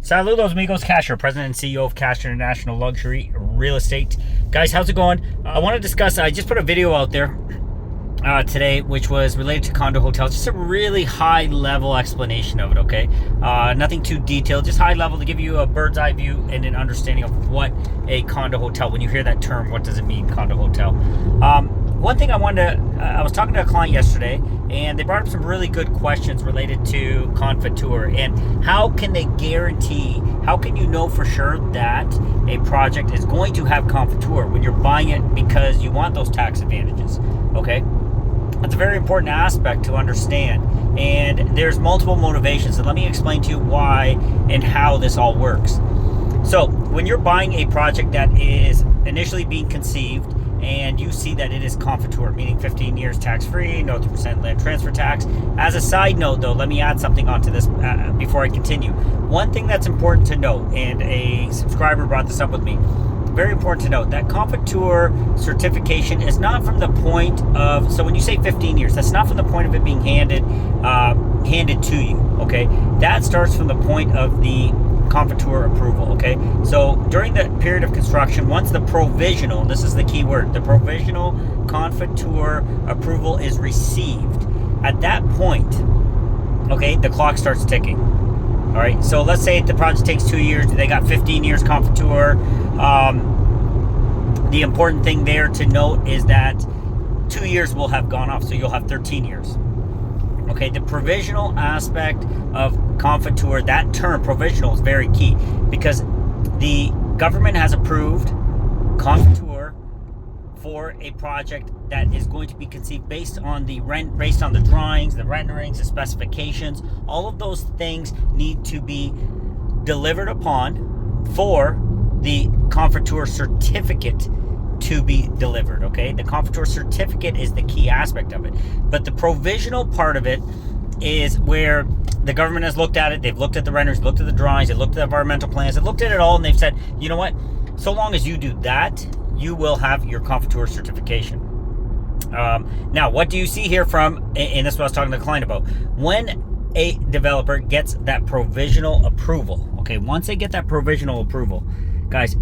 Saludos amigos, KASH, President and CEO of KASH International Luxury Real Estate. Guys, how's it going? I want to discuss, I just put a video out there today, which was related to condo hotels. Just a really high level explanation of it, okay? Nothing too detailed, just high level to give you a bird's eye view and an understanding of what a condo hotel, when you hear that term, what does it mean, condo hotel? One thing I was talking to a client yesterday, and they brought up some really good questions related to Confiture and how can they guarantee, how can you know for sure that a project is going to have Confiture when you're buying it because you want those tax advantages, okay? That's a very important aspect to understand, and there's multiple motivations, and let me explain to you why and how this all works. So when you're buying a project that is initially being conceived and you see that it is Confiture, meaning 15 years tax-free, no 2% land transfer tax. As a side note though, let me add something onto this before I continue. One thing that's important to note, and a subscriber brought this up with me, very important to note, that Confiture certification is not from the point of, so when you say 15 years, that's not from the point of it being handed to you, okay? That starts from the point of the Confiture approval, okay? So during the period of construction, once the provisional, this is the key word, the provisional Confiture approval is received, at that point, okay, the clock starts ticking. All right, so let's say the project takes 2 years, they got 15 years Confiture. The important thing there to note is that 2 years will have gone off, so you'll have 13 years. Okay, the provisional aspect of Confiture, that term provisional is very key because the government has approved Confiture for a project that is going to be conceived based on the drawings, the renderings, the specifications. All of those things need to be delivered upon for the Confiture certificate to be delivered, okay? The Confiture certificate is the key aspect of it. But the provisional part of it is where the government has looked at it, they've looked at the renderings, looked at the drawings, they looked at the environmental plans, they looked at it all, and they've said, you know what? So long as you do that, you will have your Confiture certification. Now, what do you see here from, and this is what I was talking to the client about, when a developer gets that provisional approval, okay, once they get that provisional approval, guys,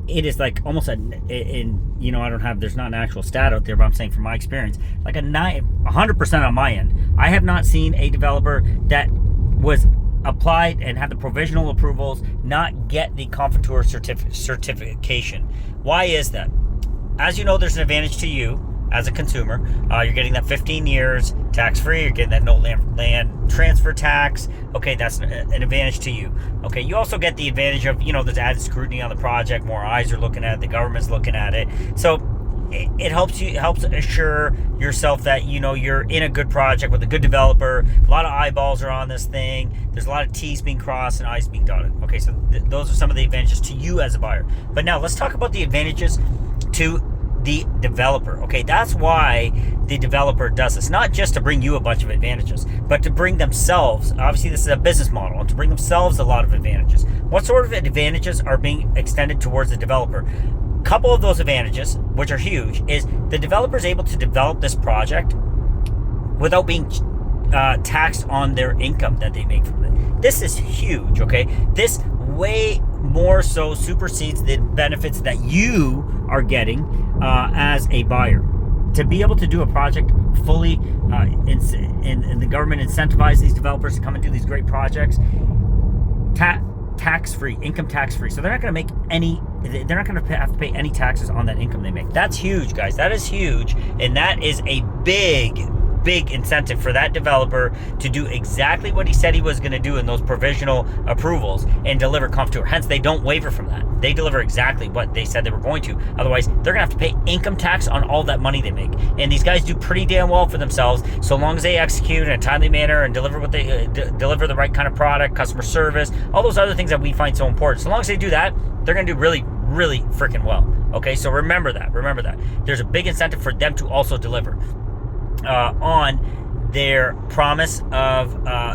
it is like almost there's not an actual stat out there, but I'm saying from my experience, like 100% on my end. I have not seen a developer that was applied and had the provisional approvals not get the Confiture certification. Why is that? As you know, there's an advantage to you as a consumer. You're getting that 15 years tax-free. You're getting that no land transfer tax. Okay, that's an advantage to you. Okay, you also get the advantage of, there's added scrutiny on the project. More eyes are looking at it. The government's looking at it. So it helps assure yourself that, you're in a good project with a good developer. A lot of eyeballs are on this thing. There's a lot of T's being crossed and I's being dotted. Okay, so those are some of the advantages to you as a buyer. But now let's talk about the advantages to the developer. Okay, that's why the developer does this, not just to bring you a bunch of advantages, but to bring themselves, obviously this is a business model, and to bring themselves a lot of advantages. What sort of advantages are being extended towards the developer? A couple of those advantages, which are huge, is the developer is able to develop this project without being taxed on their income that they make from it. This is huge, okay? This way more so supersedes the benefits that you are getting as a buyer. To be able to do a project fully, and the government incentivizes these developers to come and do these great projects, tax-free, income tax-free. So they're not going to have to pay any taxes on that income they make. That's huge, guys. That is huge, and that is a big incentive for that developer to do exactly what he said he was going to do in those provisional approvals and deliver Confiture. Hence, they don't waver from that. They deliver exactly what they said they were going to. Otherwise, they're going to have to pay income tax on all that money they make. And these guys do pretty damn well for themselves, so long as they execute in a timely manner and deliver deliver the right kind of product, customer service, all those other things that we find so important. So long as they do that, they're going to do really, really freaking well. Okay, so remember that. There's a big incentive for them to also deliver on their promise of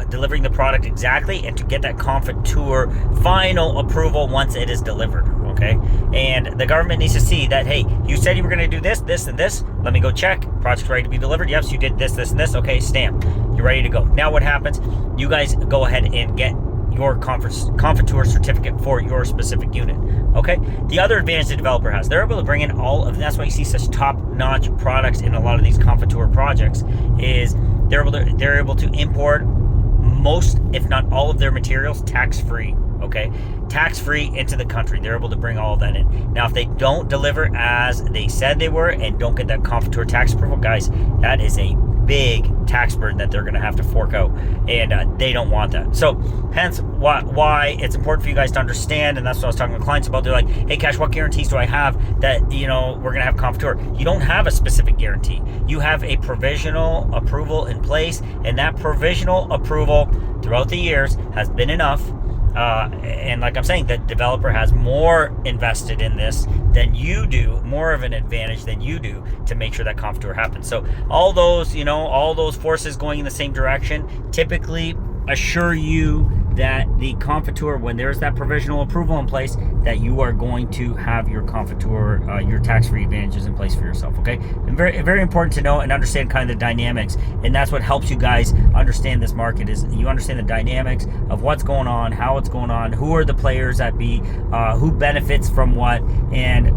delivering the product exactly, and to get that Confiture final approval once it is delivered, okay? And the government needs to see that, hey, you said you were going to do this, this, and this. Let me go check. Project's ready to be delivered. Yes, you did this, this, and this. Okay, stamp. You're ready to go. Now what happens? You guys go ahead and get your Confiture certificate for your specific unit. Okay. The other advantage the developer has, they're able to bring in all of. That's why you see such top-notch products in a lot of these Confiture projects. Is they're able to import most, if not all, of their materials tax-free. Okay, tax-free into the country. They're able to bring all of that in. Now, if they don't deliver as they said they were and don't get that Confiture tax approval, guys, that is a big tax burden that they're going to have to fork out, and they don't want that. So hence why it's important for you guys to understand, and that's what I was talking to clients about. They're like, hey, Cash, what guarantees do I have that, you know, we're going to have Confiture? You don't have a specific guarantee. You have a provisional approval in place, and that provisional approval throughout the years has been enough. And like I'm saying, the developer has more invested in this than you do, more of an advantage than you do to make sure that Confiture happens. So all those, you know, all those forces going in the same direction typically assure you that the Confiture, when there's that provisional approval in place, that you are going to have your Confiture, your tax-free advantages in place for yourself, okay? And very, very important to know and understand kind of the dynamics, and that's what helps you guys understand this market, is you understand the dynamics of what's going on, how it's going on, who are the players that be, who benefits from what, and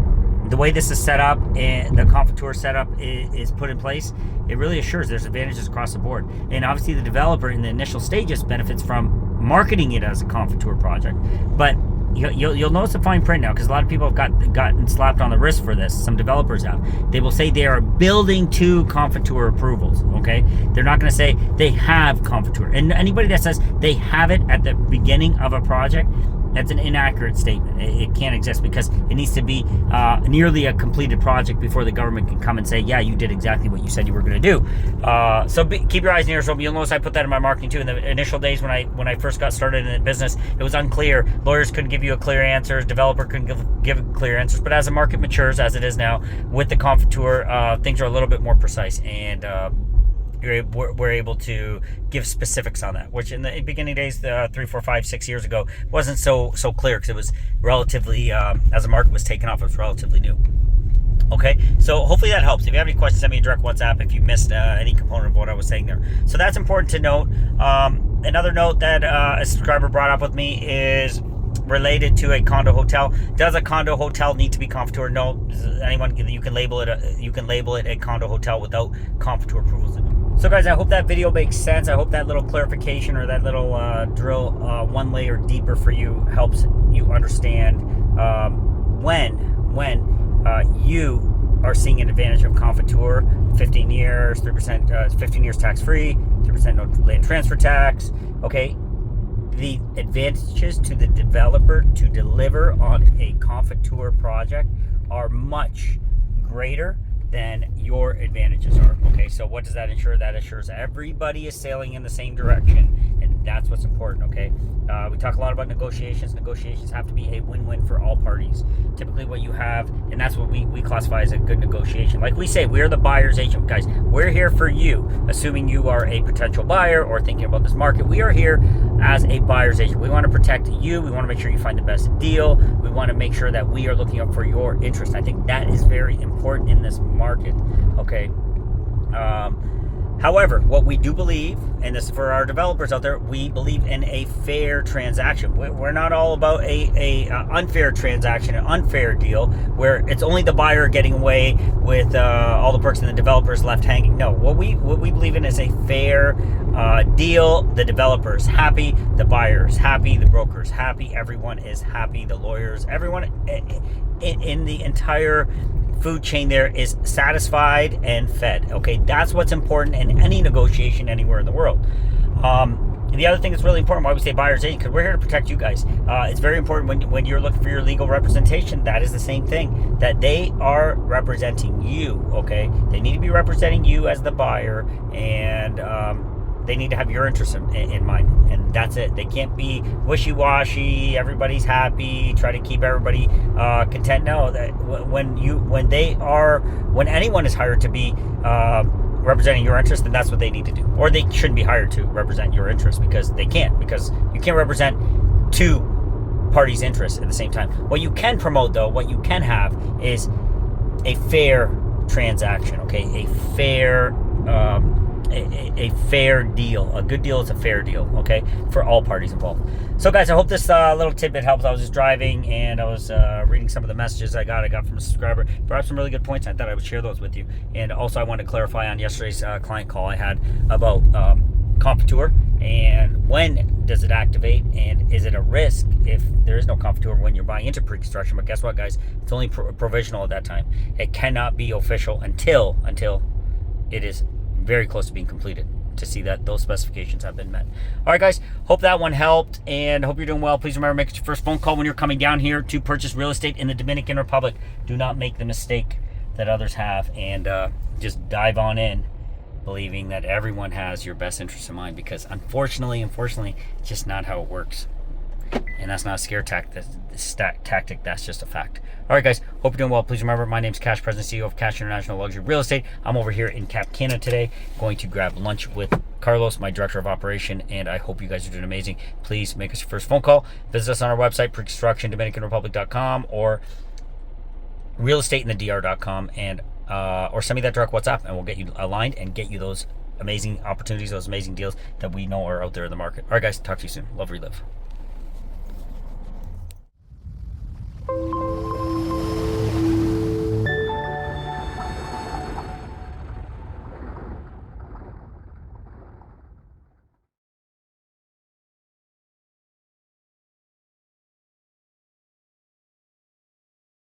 the way this is set up and the Confiture setup is put in place, it really assures there's advantages across the board. And obviously the developer in the initial stages benefits from marketing it as a Confiture project. But you'll notice the fine print now, because a lot of people have gotten slapped on the wrist for this. Some developers have. They will say they are building to Confiture approvals, okay? They're not going to say they have Confiture. And anybody that says they have it at the beginning of a project, that's an inaccurate statement. It can't exist, because it needs to be nearly a completed project before the government can come and say, yeah, you did exactly what you said you were going to do. So keep your eyes and ears open. You'll notice I put that in my marketing too. In the initial days when I first got started in the business, it was unclear. Lawyers couldn't give you a clear answers. Developer couldn't give clear answers. But as the market matures, as it is now, with the Confiture, things are a little bit more precise, and we're able to give specifics on that, which in the beginning days, 3, 4, 5, 6 years ago, wasn't so clear, because it was relatively, as the market was taking off, it was relatively new. Okay, so hopefully that helps. If you have any questions, send me a direct WhatsApp if you missed any component of what I was saying there. So that's important to note. Another note that a subscriber brought up with me is related to a condo hotel. Does a condo hotel need to be Confiture? No. Anyone, you can label it a condo hotel without Confiture approvals. So guys, I hope that video makes sense. I hope that little clarification, or that little drill one layer deeper for you, helps you understand when you are seeing an advantage of Confiture. 15 years, 3%, 15 years tax-free, 3% no land transfer tax. Okay, the advantages to the developer to deliver on a Confiture project are much greater than your advantages are. Okay, so what does that ensure? That assures everybody is sailing in the same direction, and that's what's important. Okay, we talk a lot about negotiations. Negotiations have to be a win-win for all parties. Typically what you have, and that's what we classify as a good negotiation. Like we say, we're the buyer's agent. Guys, we're here for you, assuming you are a potential buyer or thinking about this market. We are here as a buyer's agent. We want to protect you. We want to make sure you find the best deal. We want to make sure that we are looking out for your interest. I think that is very important in this market. Okay. However, what we do believe, and this is for our developers out there, we believe in a fair transaction. We're not all about a unfair transaction, an unfair deal where it's only the buyer getting away with all the perks and the developers left hanging. No, what we believe in is a fair deal. The developer's happy, the buyer's happy, the broker's happy, everyone is happy, the lawyers, everyone in the entire food chain there is satisfied and fed. Okay, that's what's important in any negotiation anywhere in the world. The other thing that's really important, why we say buyer's agent, because we're here to protect you guys. It's very important when you're looking for your legal representation, that is the same thing, that they are representing you. Okay, they need to be representing you as the buyer, and they need to have your interests in mind, and that's it. They can't be wishy-washy, everybody's happy, try to keep everybody content. No, that when anyone is hired to be representing your interest, then that's what they need to do. Or they shouldn't be hired to represent your interest, because they can't, because you can't represent two parties' interests at the same time. What you can promote, though, what you can have is a fair transaction, okay? A fair a fair deal. A good deal is a fair deal, okay, for all parties involved. So guys, I hope this little tidbit helps. I was just driving and I was reading some of the messages I got from a subscriber. Brought up some really good points. I thought I would share those with you. And also I wanted to clarify on yesterday's client call I had about Confiture and when does it activate, and is it a risk if there is no Confiture when you're buying into pre-construction. But guess what, guys, it's only provisional at that time. It cannot be official until it is very close to being completed, to see that those specifications have been met. All right, guys, hope that one helped and hope you're doing well. Please remember, make your first phone call when you're coming down here to purchase real estate in the Dominican Republic. Do not make the mistake that others have and just dive on in believing that everyone has your best interest in mind, because unfortunately, it's just not how it works. And that's not a scare tactic, that's just a fact. All right, guys, hope you're doing well. Please remember, my name's Cash, President CEO of Cash International Luxury Real Estate. I'm over here in Cap Cana today, going to grab lunch with Carlos, my Director of Operation, and I hope you guys are doing amazing. Please make us your first phone call. Visit us on our website, preconstructiondominicanrepublic.com or realestateinthedr.com, and or send me that direct WhatsApp, and we'll get you aligned and get you those amazing opportunities, those amazing deals that we know are out there in the market. All right, guys, talk to you soon. Love, relive.